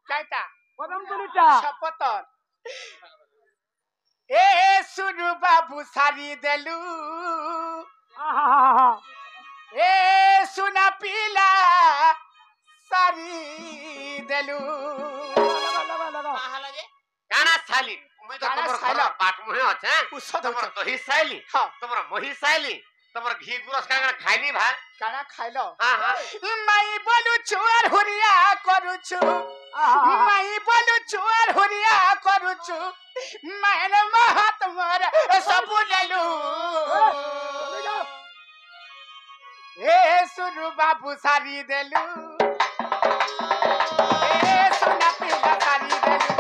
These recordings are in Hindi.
कायता কদম তুলিটা शपथर ए सुनु बाबू सारी देलू আহা ए सुना पीला सारी देलू কানা সাইলি মুই তো কানা তোমার সাইলা। ঘর পাট মুহে আছে উৎসব তোমার হচ্ছে। দহি সাইলি हाँ তোমার মহি সাইলি তোমার ঘি গুরস কাগা খাইনি ভাই काना खाइलो हां हां माई बोलू छुआर हुरिया करू छु माई बोलू छुआर हुरिया करू छु मैंने महत मोर सब लेलू ए सुनु बाबू सारी देलू ए सुना पीला सारी देलू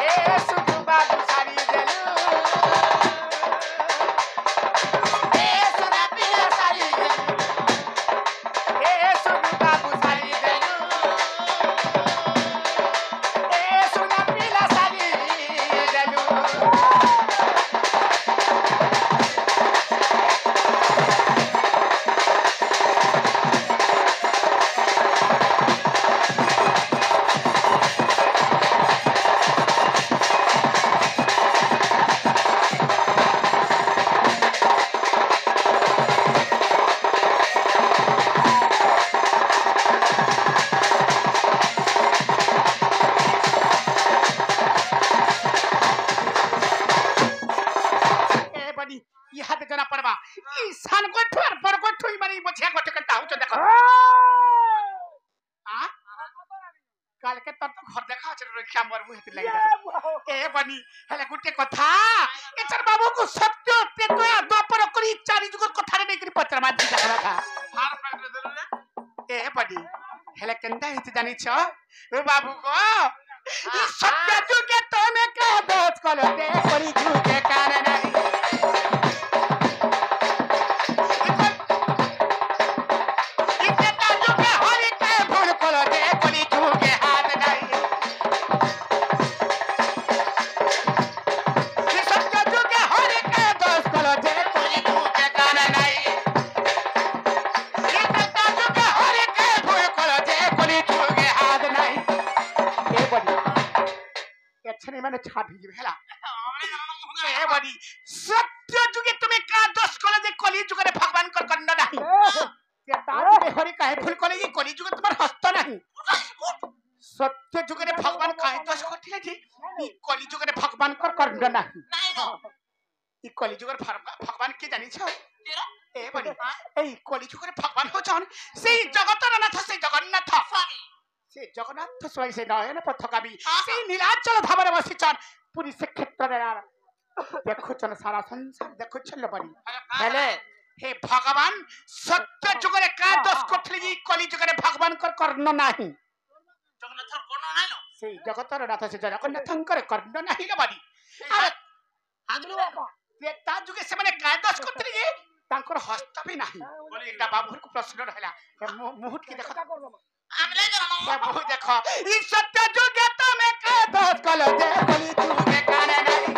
ए सुनु बाबू सारी देलू ए सुना पीला सारी देलू ए सुनु बाबू सारी देलू ए सुना पीला सारी देलू ए बनी ये हाथ जना पड़वा ई सान को ठोर पर को ठोई मारी बछिया को टकता हो तो देखो आ काल के तर तो घर देखा छ रक्षा मर मुहे लगे देखो ए बनी हेले गुटे कथा एचर बाबू को सत्य पेतोया दोपर करी चारी जुगर कथा रे करी पत्र मार दी देखा था हार पैट देलु रे ए बनी हेले केंदा हित जानी छ ओ बाबू को ई सत्य जुगे तो में का दोष कलो दे करी जुगे कारण नहीं मैंने छापी हेला ए बड़ी सत्य जुगे तुम्हें का दोष कले जे कली जुगे भगवान कर कंड नहीं ये तार हरि काहे भूल कले ये कली जुगे तुम्हार हस्त नहीं सत्य जुगे भगवान काहे दोष करथिले जी ई कली जुगे भगवान कर कंड नहीं ई कली जुगे भगवान के जानि छ ए बड़ी ए कली जुगे भगवान हो छन सेई जगतर नाथ सेई जगन्नाथ से जगन्नाथ स्वामी से नयन पथकाबी से नीलाचल धामरे बसिचन पुरी से क्षेत्र रे देखो चन सारा संसार देखो चल बनी हेले हे भगवान सत्य जुगरे का दोष करथली जी कली जुगरे भगवान कर कर्ण नाही জগন্নাথর কোন নাইলো से जगतर नाथ से जगन्नाथ कर कर्ण नाही रे बनी আগলু বাবা ते ता जुगे से माने का दोष करथली जी तांकर हस्त भी नाही बोले एटा बाबूर को प्रश्न रहला मुहूर्त की देखो আমলে জানো बाबू देखो ई सत्य जुगे तमे का दोष कलो जे कली जुगे काने नहीं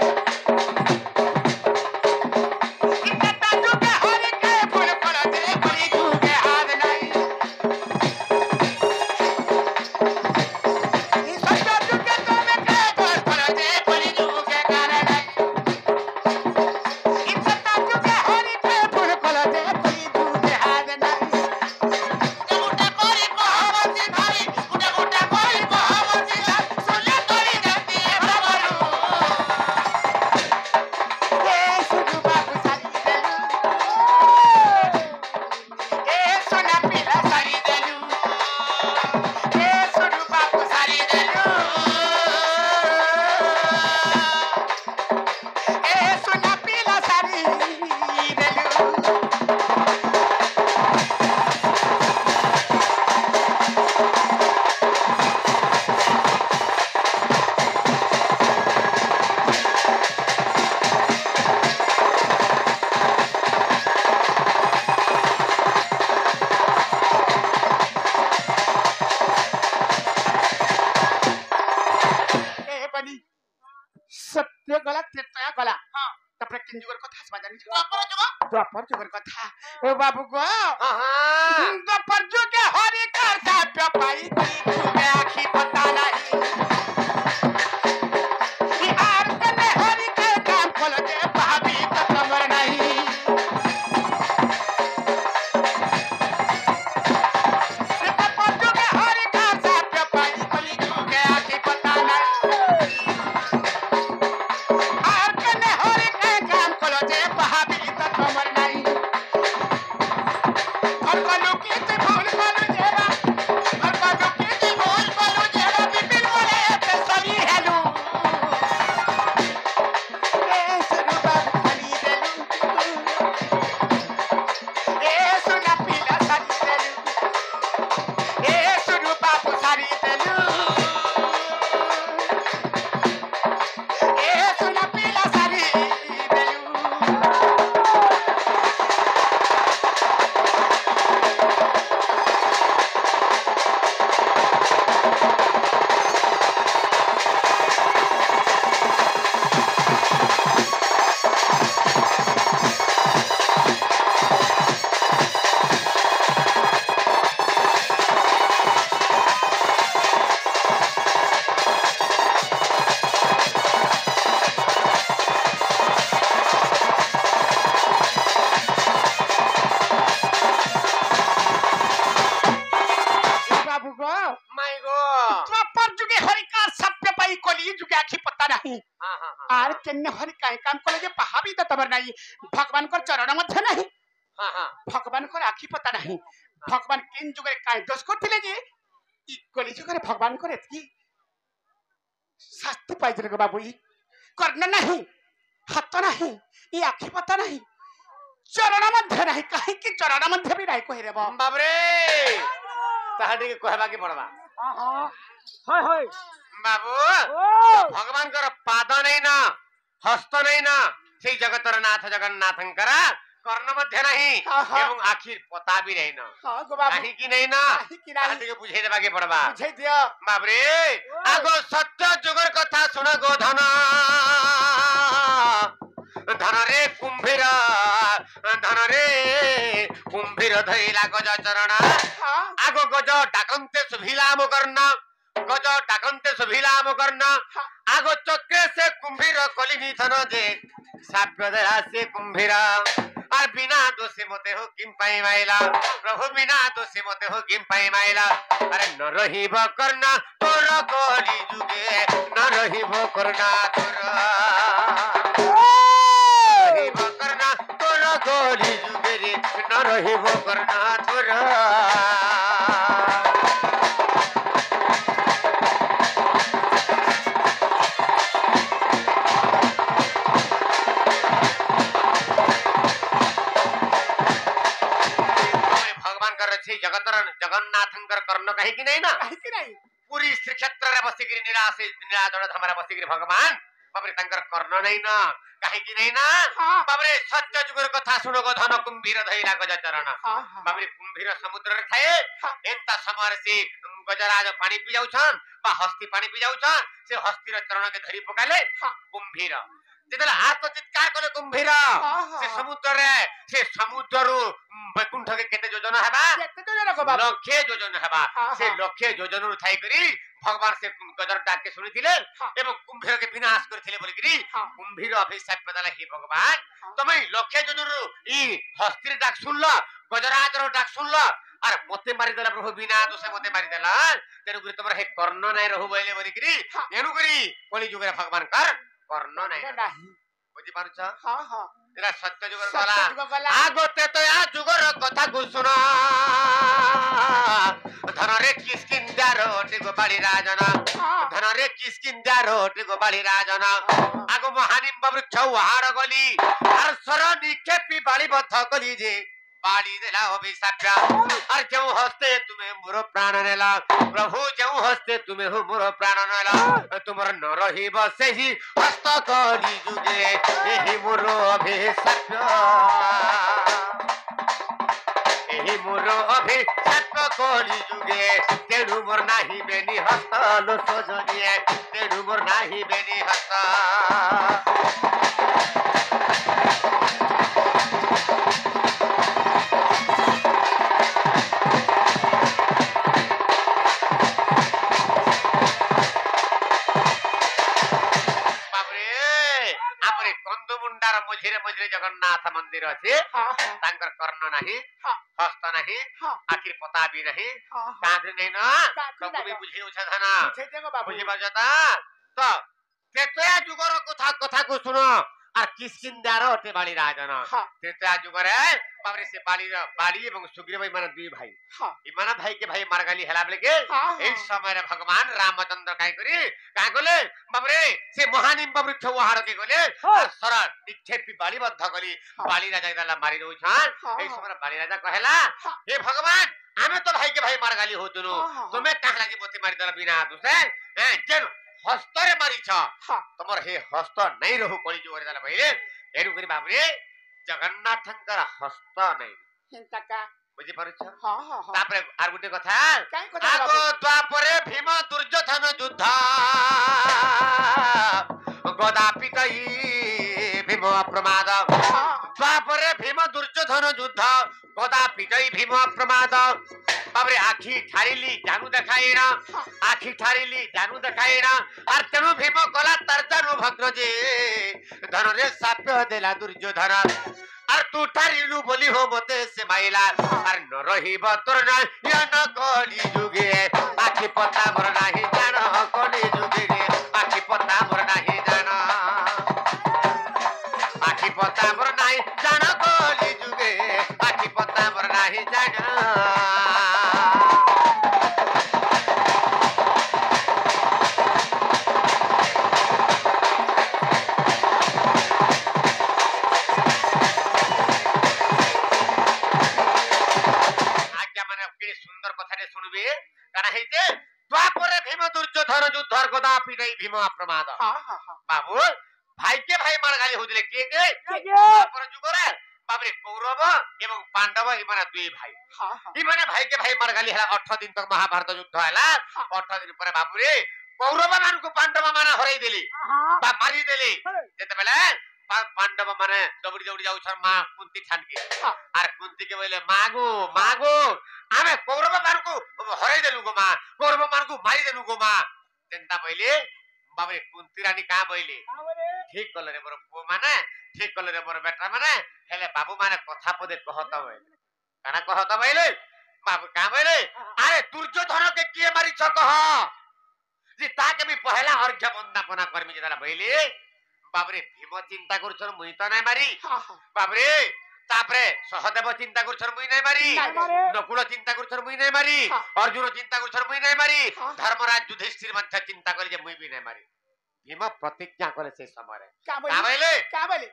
ई सत्य जुगे हरि के फूल कलो जे कली जुगे हाथ नहीं ई सत्य जुगे तमे का दोष कलो जे कली जुगे काने नहीं ई सत्य जुगे हरि के फूल कलो जे कली जुगे हाथ नहीं গোটা করে কহবতি ধরি গোটা করে কহবতি ধরি সোলে তরি জাতি বাবারু ए सुनु बाबू सारी देलू ए सोना पीला सारी देलू ए सुनु बाबू सारी देलू ए सोना पीला सारी देलू ए बनी सत्य गला त्रेता गला हां तपरे किंजुगर कथा समा जानि छ তারপরে যুগ द्वापर जुगर कथा ओ बाबू को হ্যাঁ द्वापर जुगे हरि साप्य पाई कोली जुगे आखी पता नहीं कि आर कने हरि के काम खोल दे भाभी तो खबर नहीं आर केन्ने हरि काय काम कले जे पहाबी त तबर नाही भगवान को चरण मध्य नाही भगवान को आखी पता नहीं भगवान किन जुगे काय दोष करथिले जे ई कली जुगे भगवान को एतकी शास्ति पाइजरे गो बाबू ई कर्ण नहीं हाथ नहीं ई आखी पता नहीं चरण मध्य नहीं काहे कि चरण मध्य भी नाही कहि रे बाप रे ताहाडी के कहबा के पड़बा हाय हाय बाबू भगवान कर पाद नहीं ना हस्त नहीं ना से जगतर नाथ जगन्नाथंकर कर्ण मध्य नहीं एवं आखिर पता भी नहीं ना कहीं की नहीं ना कहीं के बुझे देबा के पड़बा बुझे दियो बाप रे आगो सत्य जुगर कथा सुन गो धन धन रे कुंभीर धैला गज चरण आगो गज डाकंते सुभिला मुकर्ण गज डाकंते सुभिलाम कर्ण आगो चक्रे से कुंभीर कलिनी थन जे साप्य दया से कुंभीर और बिना दोषी मते हो किम पाई माइला प्रभु बिना दोषी मते हो किम पाई माइला अरे न रहिब कर्ण तोर कली जुगे न रहिब कर्ण तोर रहिब कर्ण तोर कली जुगे रे न रहिब कर्ण तोर जगतर जगन्नाथंकर कर्ण कहीं की नहीं ना काहे कि नहीं पूरी श्री क्षेत्र रे बसिगिरी निरासे निराजन हमारा बसिगिरी भगवान बाबरे तंकर कर्ण नहीं ना कहीं की नहीं ना बाबरे सत्य जुगर कथा सुनो गो धन कुंभीर धैला गज चरण बाबरे कुंभीर समुद्र रे थाए एंता समर से गजराज पानी पी जाउछन बा हस्ती पानी पी जाउछन से हस्ती रे चरण के धरी पकाले कुंभीर जेतला हाथ चित्कार करे कुंभीर से समुद्र रु बैकुंठ के केते योजना हेबा लक्ष्य योजना हेबा से लक्ष्य योजना रु थाई करी भगवान से गजर डाक के सुनिथिले एवं कुंभीर के विनाश करथिले बोली करी कुंभीर अभिशाप पदाला हे भगवान तमे लक्ष्य योजना रु ई हस्ती डाक सुनलो गजराज रो डाक सुनलो अरे मते मारी देला प्रभु बिना दोषे मते मारी देला तेनु गुरु तमर हे कर्ण नै रहु बोले बोली करी एनु करी कोली जुगरे भगवान कर कर्ण नै बुझी पारुछ हां हां एरा सत्य जुगर गला आगोते तो आ जुगर कथा को सुना धन रे किसकिंदा रोटी गो बाड़ी राजना धन रे किसकिंदा रोटी गो बाड़ी राजना आगो महानिम वृक्ष हाड़ गली आर सर निक्षेपी बाड़ी बथ कली जे बाड़ी देला अभिशाप्या और जो हस्ते तुम्हें मोर प्राण नेला प्रभु जो हस्ते तुम्हें हो मोर प्राण नेला तुमर न रहिब सेही हस्त कली जुगे एही मोर अभिशाप्य एही मोर अभिशाप्य कली जुगे तेनु मोर नाही बेनी हस्त लो सजनिए तेनु मोर नाही बेनी हस्त मंदिर अच्छे तांकर कर्ण नहीं हस्त नहीं आखिर पता भी नहीं कांद्रे नहीं ना सबको भी बुझे उछा था ना बुझी बात जाता तो त्रेतया जुगर कथा कथा को सुनो আর কিষ্কিন্দার অতে বালি রাজন ত্রেতয়া যুগরে বাবরে সে বালি এবং সুগ্রীব মানে দুই ভাই ইমানা ভাইকে ভাই মারগালি হেলা বলে কে এই সময় ভগবান রামচন্দ্র কাই করি কাই গলে বাবরে সে মহানিম্ব বৃক্ষ ওহারকে গলে আর সরা নিক্ষেপি বালি বদ্ধ কলি বালি রাজা দালা মারি দউছান এই সময় বালি রাজা কহেলা হে ভগবান আমি তো ভাইকে ভাই মারগালি হতুনু তুমি কাহ লাগি বতি মারি দলা বিনা দুসে যেন हस्तरे मारीछ तमर हे हस्त नै रहु कली जोरे दाला भइले हेरु गरी बाबरे जगन्नाथंकर हस्त नै हेंताका बुझि परछ तापरे आर गुटे कथा आगो द्वापरे भीम दुर्योधन युद्ध गदा पितई भीम अप्रमाद द्वापरे भीम दुर्योधन युद्ध गदा पितई भीम अप्रमाद बाबरे आखी ठारिली जानू देखाइना आखी ठारिली जानू देखाइना और तेनु भीम कला तरजानु भग्न जे धन रे साप्य देला दुर्योधन और तू ठारिलु बोली हो मते से माइला और न रहिब तोर न या न कली जुगे आखी पता मोर नाही जान कली जुगे रे आखी पता मोर नाही जान आखी पता मोर नाही जान कली जुगे आखी पता मोर नाही जान भीम अप्रमाद बाबू भाई के भाई मारगाली होदिले के पर जुगरे बाबरे कौरव एवं पांडव इमाने दुई भाई इमाने भाई के भाई मारगाली हला 8 दिन तक महाभारत युद्ध हला 8 दिन पर बाबूरे कौरव मान को पांडव माने हराई देली बा मारी देली जेते बेले पांडव माने दौड़ी दौड़ी जाउ छर मां कुंती छान के आर कुंती के बोले मागो मागो आमे कौरव मान को हराई देलु गो मां कौरव मान को मारी देलु गो मां चिंता पहिले बाबरे कुंती रानी का बोइले ठीक कले रे मोर पो माने ठीक कले रे मोर बेटा माने हेले बाबू माने कथा पदे कहत बोइले काना कहत बोइले बाबू का बोइले अरे दुर्योधन के के मारी छ कह जी ताके भी पहला अर्घ्य वंदना कर्मी जला बोइले बाबरे भीम चिंता करछर मुई त नै मारी बाबरे तापरे सहदेव चिंता करछर मुई नै मारी नकुल चिंता करछर मुई नै मारी अर्जुन चिंता करछर मुई नै मारी धर्मराज युधिष्ठिर मध्य चिंता करे जे मुई भी नै मारी भीम प्रतिज्ञा करे से समय का बोले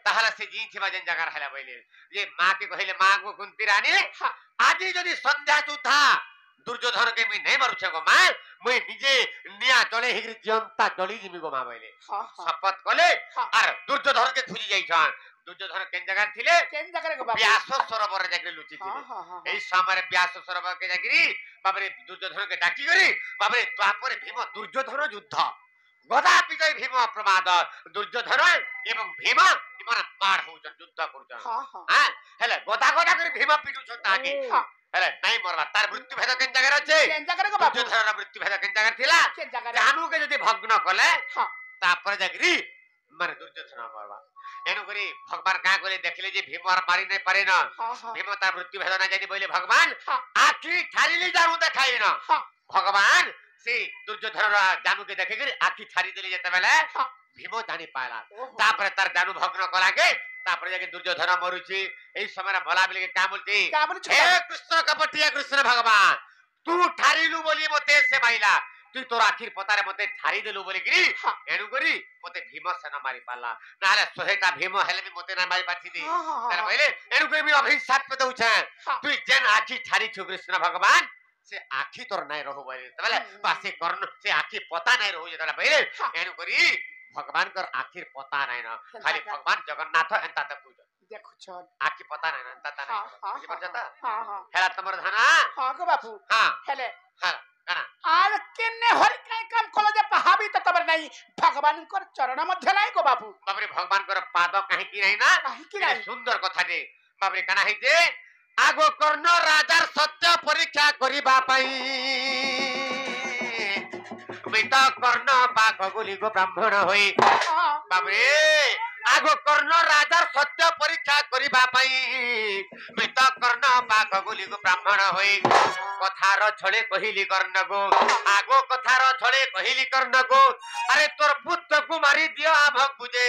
ताहला से जी छिबा जन जगह रहला बोले जे मां के कहिले मां को कुंती रानी आज जदी संध्या सुधा दुर्योधन के मी नै मारू छ गो मां मुई निजे निया जले हिग्री जनता जली जिमी गो मां बोले शपथ कले आर दुर्योधन के खुजी जाई छन दुर्योधन केन जगह थिले केन जगह के बाबा व्यास सरोवर जाके लुचि थिले एई समय व्यास सरोवर के जाकरी बाबरे दुर्योधन के डाकी करी बाबरे द्वापर भीम दुर्योधन युद्ध गदा पिजय भीम अप्रमाद दुर्योधन एवं भीम इमन मार हो युद्ध करछ हां हेले गदा गदा करी भीम पिटु छ ताके हेले नै मरला तार मृत्यु भेद केन जगह अछि केन जगह के बाबू दुर्योधन मृत्यु भेद केन जगह थिला जानू के जदी भग्न कले तापर जाकरी माने दुर्योधन मरवा एनु करी भगवान का कोले देखले जे भीम और मारी नै पारे न भीम तार मृत्यु भेद न जानी बोले भगवान आखी ठारिली जानू देखाई न भगवान से दुर्योधन जानू के देखे करी आखी ठारी देली जते बेले भीम जानी पाला तापर तार जानू भग्न कला के तापर जाके दुर्योधन मरुची एई समय भला बिले के का बोलती हे कृष्ण कपटिया कृष्ण भगवान तू ठारिलु बोली मते से माइला तू तोर आखिर पतारे मते ठारी देलु बोली गिरी एनु करी मते भीम से न मारी पाला नाले सोहेटा भीम हेले भी मते न मारी पाथि दी तार पहिले एनु करी मी अभिशाप पे दउ छ तू जेन आखी ठारी छु कृष्ण भगवान से आखी तोर नै रहु बोले तबले पासे कर्ण से आखी पता नै रहु जतला पहिले एनु करी भगवान कर आखिर पता नै न खाली भगवान जगन्नाथ एंता तक पूज देखु छ आखी पता नै न एंता ता नै बुझि पर जता हां हां हेला तमर धना हां गो बाबू हां हेले हां काना आर केने हरि काय काम कोला जे पहाबी त तबर नै भगवान कर चरण मध्य नै गो बाबू बाबरे भगवान कर पाद काहे की नै ना सुंदर कथा दे बाबरे काना है जे आगो कर्ण राजार सत्य परीक्षा करिबा पई मिता कर्ण बाघ गुली गो ब्राह्मण होई बाबरे आगो कर्ण राजार सत्य परीक्षा करिबा पई मृत कर्ण बाघ गुलिगु ब्राह्मण होई कथार छळे कहिली कर्ण गो आगो कथार छळे कहिली कर्ण गो अरे तोर पुत्र को मारी दियो आभक बुझे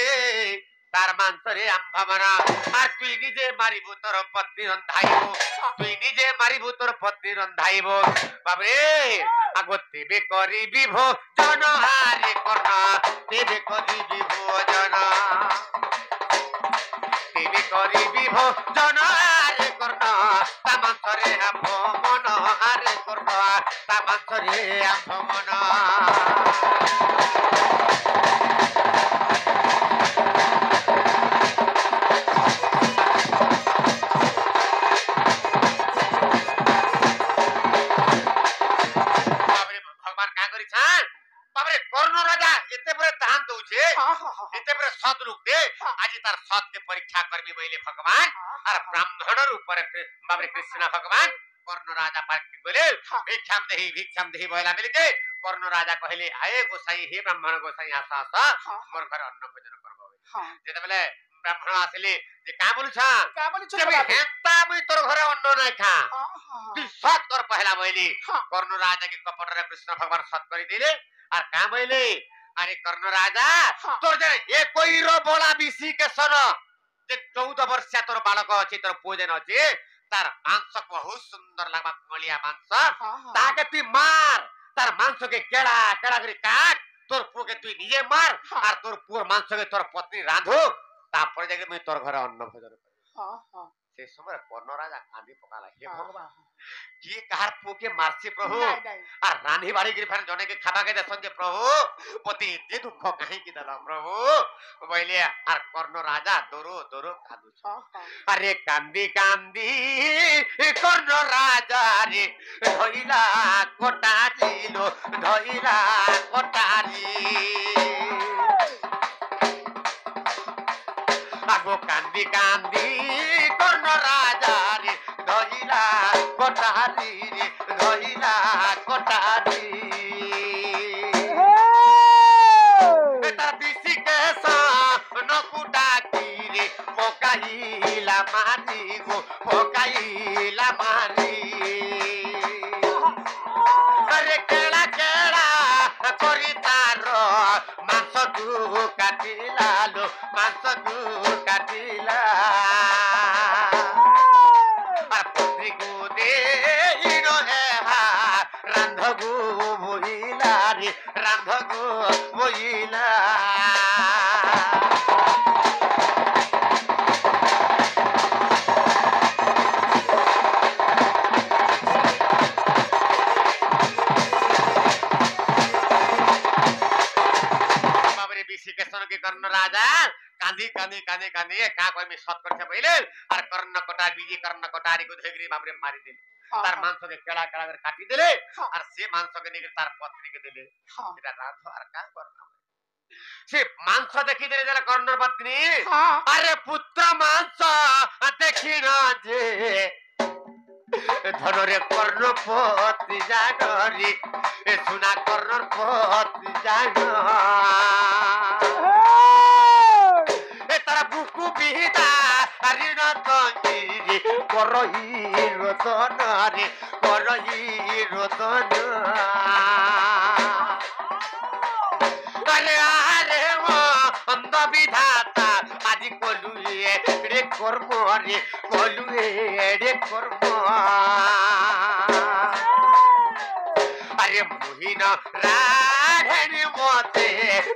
तार मांसरे आंभमना आर तुई निजे मारिबु तोर पत्नी रंधाइबो तुई निजे मारिबु तोर पत्नी रंधाइबो बाबरे आगो तेबे करिबि भो जन हारे कर्ण तेबे करिबि भो जन तेबे करिबि भो जन हारे कर्ण ता मांसरे आंभमन हारे कर्ण ता मांसरे आंभमन परीक्षा करबी बोले भगवान और ब्राह्मण ऊपर बाबरे कृष्ण भगवान कर्ण राजा पार्टी बोले भिक्षाम देही बोला मिलके कर्ण राजा कहले आए गोसाई हे ब्राह्मण गोसाई आसा आसा मोर घर अन्न भोजन करबो जेते बेले ब्राह्मण आसिले जे का बोलछ जब हेंता मुई तोर घरे अन्न नै खा तू सत कर पहला बोली कर्ण राजा के कपट रे कृष्ण भगवान सत करी दिले और का बोले अरे कर्ण राजा तोर जे ए कोई रो बोला बिसी के सन जे 14 वर्ष तोर बालक अछि तोर पूजन अछि तार मांस बहुत सुंदर लागबा कोलिया मांस ताके तू मार तार मांस के केड़ा केड़ा करी काट तोर पु के तू निजे मार और तोर पुर मांस के तोर पत्नी रांधो तापर जाके मैं तोर घर अन्न भोजन कर से समय कर्ण राजा कांदी पकाला हे भगवान की कार पु के मारसी प्रभु और रानी बाड़ी गिरफान जने के खाबा के दसन जे प्रभु पति दे दुख कहीं की दला प्रभु बोले और कर्ण राजा दोरो दोरो कादु अरे कांदी कांदी कर्ण राजा रे धइला कोटारी लो धइला कोटारी आगो कांदी कांदी कर्ण राजा रे धइला कोटारी रे धइला कोटारी तार बिसी के सन कुटा की रे पोकाइला मारी गो पोकाइला मारी अरे केड़ा केड़ा करी तार मांस तू काटिला लो मांस तू काटिला पत्री को दे हिनो है हा रांधगु बोइला रे रांधगु बोइला कर्ण राजा कांदी कांदी कांदी कांदी का कोई में सत करछे पहिले और कर्ण कोटा बीजी कर्ण कोटारी को धगरी बाबरे मारी दिले तार मांस के केड़ा केड़ा कर काटी दिले और से मांस के निके तार पत्नी के दिले एटा रात और का करना से मांस देखि दिले जरा कर्ण पत्नी अरे पुत्र मांस देखि न जे धनरे कर्ण पति जागरी ए सुना कर्ण पति जाग ए तारा बुकु बिदा ऋण तंगी करही रतन रे करही रतन अरे वो अंध विधाता आदि कोलुए रे कर्म रे कोलुए रे कर्म अरे मोहिन राधे मोते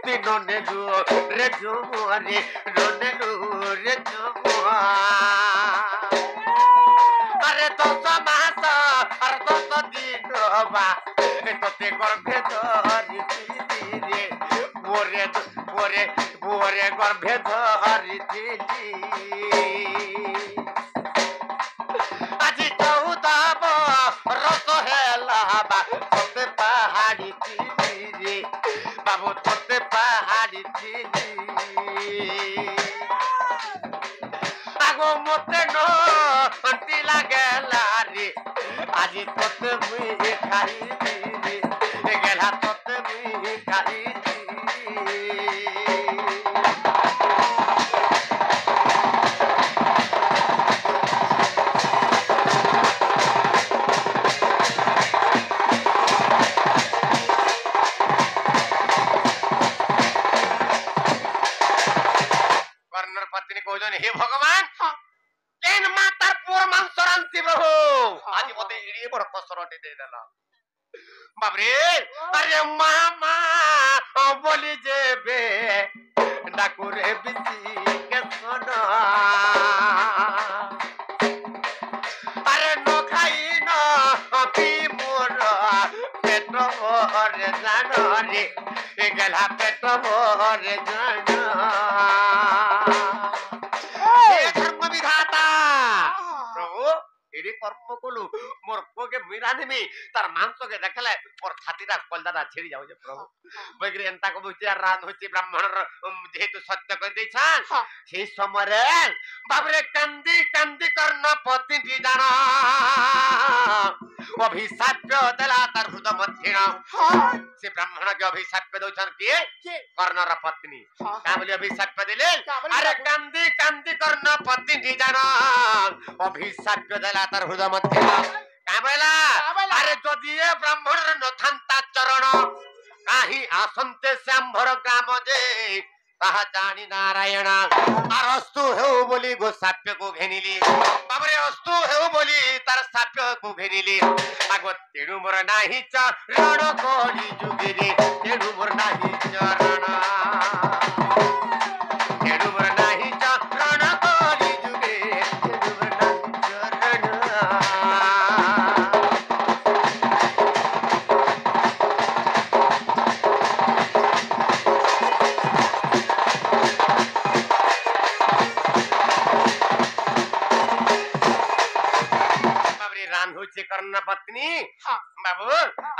दिनो ने जो रे जो रे रोनेलु रे जो अरे 10 मास अरे 10 दिन बा तोते गर्भे धरि रे बोरे बोरे बोरे गर्भे धरि আজি 14 रस हेला बा तोते पहाड़ी रे बाबू तोते पहाड़ी आगो मोते नो अंती लागेला रे আজি तोते मुई खाई रे गेला तोते मुई खाई বাবরে আরে মামা বলি যাবে ডাকুরে বিসি কে শোনো আরে নখাই না পি মোর পেট ভরে জানো রে গেলা পেট ভরে জানো হে ধর্ম বিধাতা প্রভু এডি কর্ম কলু মোর পোকে মিরা নিমি তার মাংসকে দেখলে মোর ছাতিটা কলদাটা ছেড়ে যাও যে প্রভু বৈগ্রে এন্তা কো বুঝি আর রান হচ্ছে ব্রাহ্মণর যেহেতু সত্য করে দিয়েছেন সেই সময়ে বাবরে কান্দি কান্দি কর্ণ পত্নী জানা অভিশাপ দেলা তার হৃদয় মধ্যিণ সে ব্রাহ্মণকে অভিশাপ দৌছন কিয়ে কর্ণর পত্নী কা বলি অভিশাপ দিলে আরে কান্দি কান্দি কর্ণ পত্নী জানা অভিশাপ দেলা তার হৃদয় মধ্যিণ কা বলা আরে যদি এ ব্রাহ্মণর নথান্তা চরণ কাহি আসন্তে শ্যাম্ভর গ্রাম যে তাহা জানি নারায়ণ আর অস্তু হেউ বলি গো সাপ্যকু ঘেনিলি বাবরে অস্তু হেউ বলি তার সাপ্যকু ঘেনিলি আগো তেণু মোর নাহি চরণ কলি যুগিরি তেণু মোর নাহি চরণ তেণু মোর নাহি চরণ কলি যুগে তেণু মোর নাহি চরণ কর্ণ পত্নী বাবু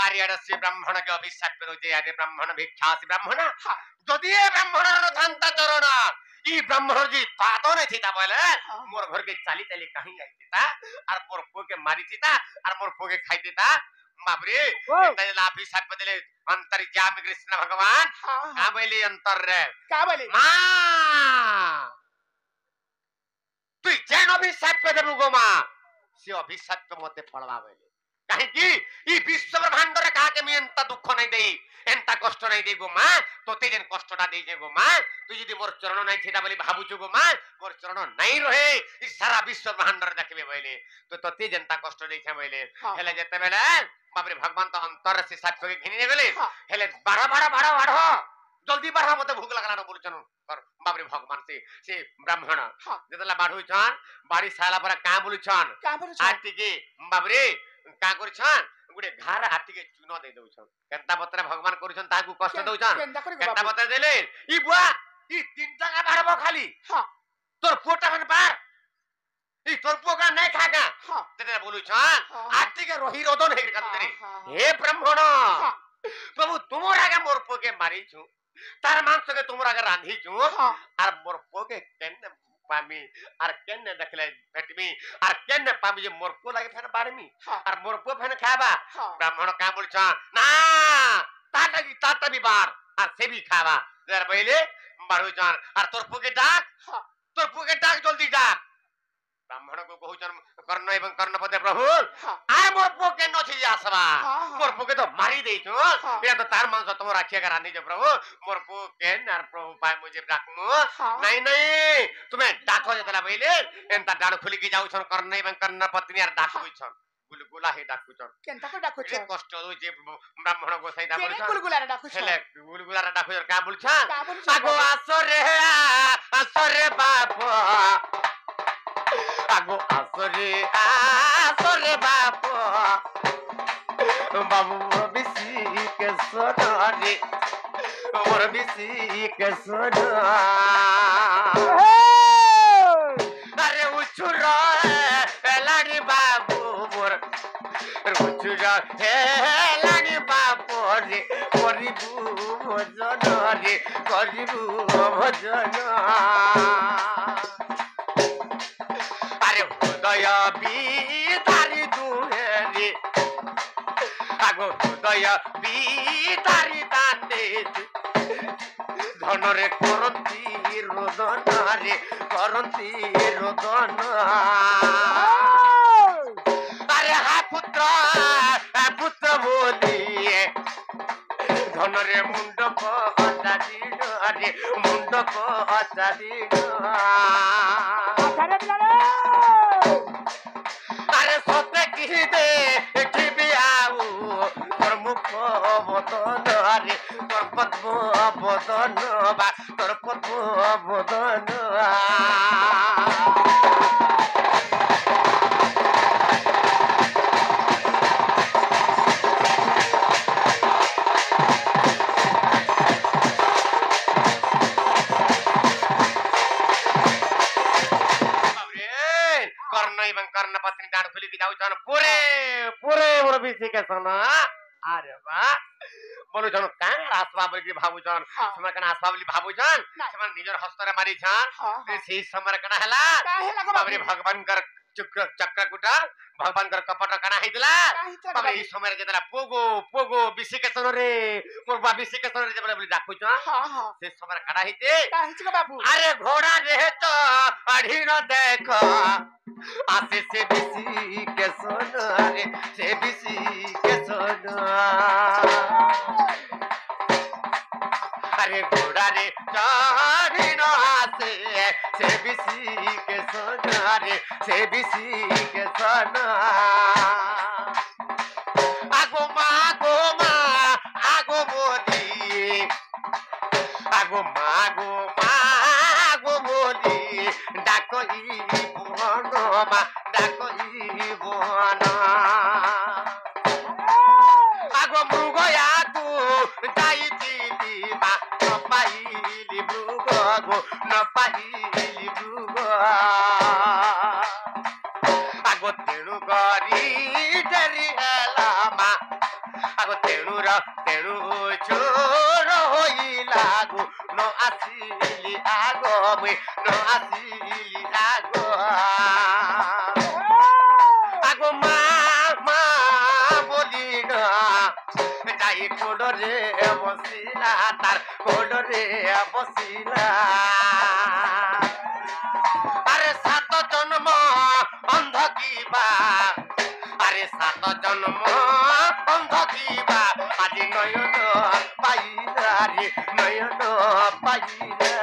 আরিয়ার শ্রী ব্রাহ্মণ কে অভিশাপ করছে আরে ব্রাহ্মণ ভিক্ষাসি ব্রাহ্মণ যদি এ ব্রাহ্মণ রথান্তা চরণ ই ব্রাহ্মণ জি পাতো নাই থিতা বলে মোর ঘর কে চালি চালি কাহি আইতিতা আর মোর পোকে মারিতিতা আর মোর পোকে খাইতিতা বাবরে তাই অভিশাপ দিলে অন্তর্যামী কৃষ্ণ ভগবান কা বলি অন্তর রে কা বলি মা তুই যেন অভিশাপ দেবু গো মা সে অভিশাপ মতে ফলবা বলে কাহিকি ই বিশ্ব ব্রহ্মাণ্ডরে কাকে আমি এন্তা দুঃখ নাই দেই এন্তা কষ্ট নাই দেই গো মা তোতে যেন কষ্টটা দেই যে গো মা তুই যদি মোর চরণ নাই সেটা বলি ভাবুছু গো মা মোর চরণ নাই রহে ই সারা বিশ্ব ব্রহ্মাণ্ডরে দেখবে বলে তো তোতে যেনতা কষ্ট দেইছে বলে হেলে যেতে বেলে বাপরে ভগবান তো অন্তর সে সাক্ষকে ঘিনি নে গেলে হেলে বাড়া বাড়া বাড়া বাড়া জলদি বাড়া মতে ভোগ লাগানো বলছন বাপরে ভগবান সে ব্রাহ্মণ যেতলা বাড়ুছন বাড়ি সালা পরে কা বলছন আটিকে বাপরে কা করছন গুড়ে ঘার আটিকে চুন দেই দউছন কেনতা পত্রে ভগবান করছন তাকু কষ্ট দউছন কেনতা পত্রে দেলে ই বুয়া ই তিন জায়গা বাড়বো খালি তোর পোটা হন পার ই তোর পোকা নাই খাগা তেনে বলছন আটিকে রহি রদন হের কান্দরে হে ব্রাহ্মণ প্রভু তোমার আগে মোর পোকে মারিছু তার মাংসকে তোমার আগে রাঁধিছু আর মোর পোকে কেনে পামি আর কেনে দেখলে ভেটমি আর কেনে পামি যে মোর পো লাগে ফের বাড়মি আর মোর পো ফের খাবা ব্রাহ্মণ কা বলছ না তাটা বিবার আর সে বি খাবা যার বইলে বাড়ু জান আর তোর পোকে ডাক জলদি ডাক ব্রাহ্মণ को कहउचन कर्ण एवं कर्णपदे प्रभु आय मोर पोके नछि आसबा मोर पोके तो मारी देइछु या तो तार मांस तुम राखिया का रानी जे प्रभु मोर पोके नार प्रभु पाए मुझे डाकमु नहीं नहीं तुम्हें डाको जेतला बइले एंता डाड़ खुली की जाउछन कर्ण एवं कर्णपत्नी आर डाकुछन गुलगुला हे डाकुछन केनता को डाकुछन कष्ट होय जे ब्राह्मण को सैदा बोलछन गुलगुला रे डाकुछन हेले गुलगुला रे डाकुछन का बोलछन आगो आसरे बाप আগো আসরে বাপ বাবু মোর বিসি কে সোনারে মোর বিসি কে সোনা আরে উছুর লাড়ি বাবু মোর উছুর লাড়ি বাবু রে করিবু ভজন রে করিবু ভজন দয়া বিতারি দুহেরি আগো দয়া বিতারি দানে ধনরে করন্তি রোদন আরে হা পুত্র বলি ধনরে মুন্ড পচারি আরে সতে কি দে কি বিয়াউ তোর রূপ বদন রে তোর পদ্ম বদন বা তোর পদ্ম বদন কর্ণ এবং কর্ণপত্নী দাঁড় খুলি যাউছন পুরে পুরে মোর বিশিকেশন আরে বাহ বলুছন কাঁ আসবা বলি ভাবুছন সময় কানা আসবা বলি ভাবুছন সময় নিজের হস্তরে মারিছন সেই সময় কানা হেলা বাবরে ভগবানकर চক্রকূট ভগবানकर কপট কানা হইতলা বাবরে এই সময় যেতলা পোগো পোগো বিশিকেশন রে মোর বা বিশিকেশন রে যেবলে বলি ডাকুছন সেই সময় কানা হইতে বাবু আরে ঘোড়া রে তো অঢিন দেখো আসে সে বিসি কে সোনা রে সে বিসি কে সোনা আরে ঘোড়া রে চড়ি ন আসে সে বিসি কে সোনা রে সে বিসি কে সোনা আগো মা আগো বলি আগো মা বলি ডাকই বন মা ডাকই বন আগো মৃগয়া তু যাইছিলি মা নপাইলি মৃগ গো নপাইলি মৃগ আগো তেণু করি ডেরি হেলা মা আগো তেণু চোর হইলা গো ন আসিলি আগো মুই ন আসিলি আগো আগো মা বলি না যাই কোডরে বসিলা তার কোডরে বসিলা আরে 7 জন্ম অন্ধ কিবা আরে 7 জন্ম অন্ধ কিবা আজি নয়ন পাইলা রে নয়ন পাইলা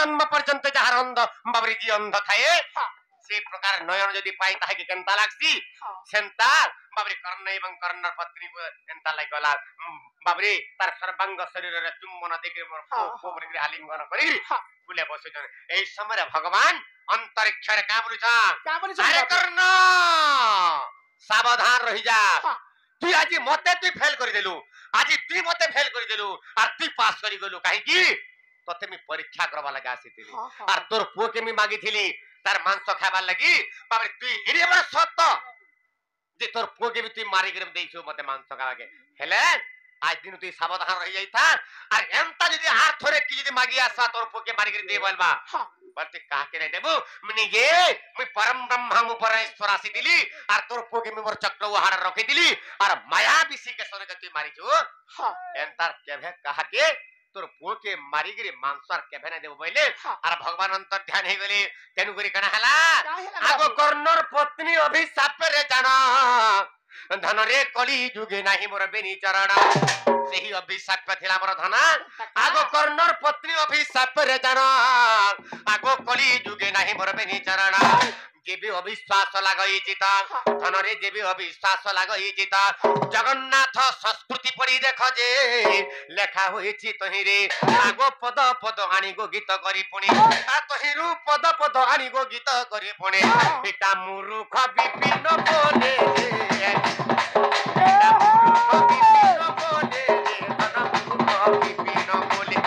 জন্ম পর্যন্ত যাহার অন্ধ বাবরি জি অন্ধ থাকে সেই প্রকার নয়ন যদি পাই তাহাকে কেনতা লাগছি সেন্তা বাবরি কর্ণ এবং কর্ণর পত্নী কেনতা লাগলা বাবরি তার সর্বাঙ্গ শরীরের চুম্বন দেখে বাবরি আলিঙ্গন করি বলে বসেছেন এই সময় ভগবান অন্তরিক্ষরে কা বলুছন আরে কর্ণ সাবধান রহি যা তুই আজি মতে তুই ফেল করে দেলু আজি তুই মতে ফেল করে দেলু আর তুই পাস করি গলু কাহি কি তোতে আমি পরীক্ষা করবা লাগা আসিছিলি আর তোর পুকে আমি মাগিছিলি তার মাংস খাবার লাগি বাবা তুই এরি বড় সত্য যে তোর পুকে তুই মারি করে দেইছো মতে মাংস খাওয়াকে হেলে আজ দিন তুই সাবধান রহি যাইতা আর এমতা যদি আর থরে কি যদি মাগি আসা তোর পুকে মারি করে দেই বলবা বলতে কাকে রে দেবো নিজে মুই পরম ব্রহ্ম পরমেশ্বর আসি দিলি আর তোর পুকে আমি মোর চক্র হাড় রখি দিলি আর মায়া বিসি কে সরে তুই মারিছো এন্তার কেভে কাহাকে তোর পুকে মারি গিরি মাংসার কেভে না দেব বইলে আর ভগবান অন্তর ধ্যান হয়ে গলি তেনু করি কানা হেলা আগো কর্ণর পত্নী অভিশাপ রে জানা ধন রে কলি যুগে নাহি মোর বেনি চরণ সেই অভিশাপ থিলা মোর ধন আগো কর্ণর পত্নী অভিশাপ রে জানা আগো কলি যুগে নাহি মোর বেনি চরণ যেবি অবিশ্বাস লাগাইছি তা ধনরে যেবি অবিশ্বাস লাগাইছি তা জগন্নাথ সংস্কৃতি পড়ি দেখ যে লেখা হয়েছি তহিরে আগো পদ পদ আনি গো গীত করি পুনি তহিরু পদ পদ আনি গো গীত করি পুনি এটা মূর্খ বিপিন বলে এটা মূর্খ বিপিন বলে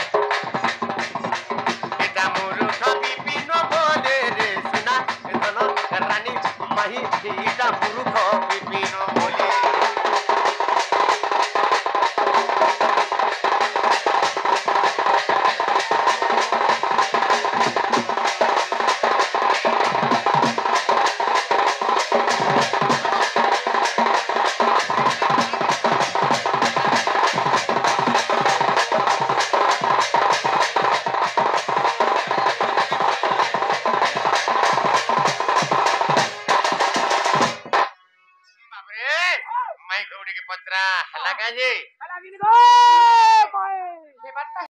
କାଜେ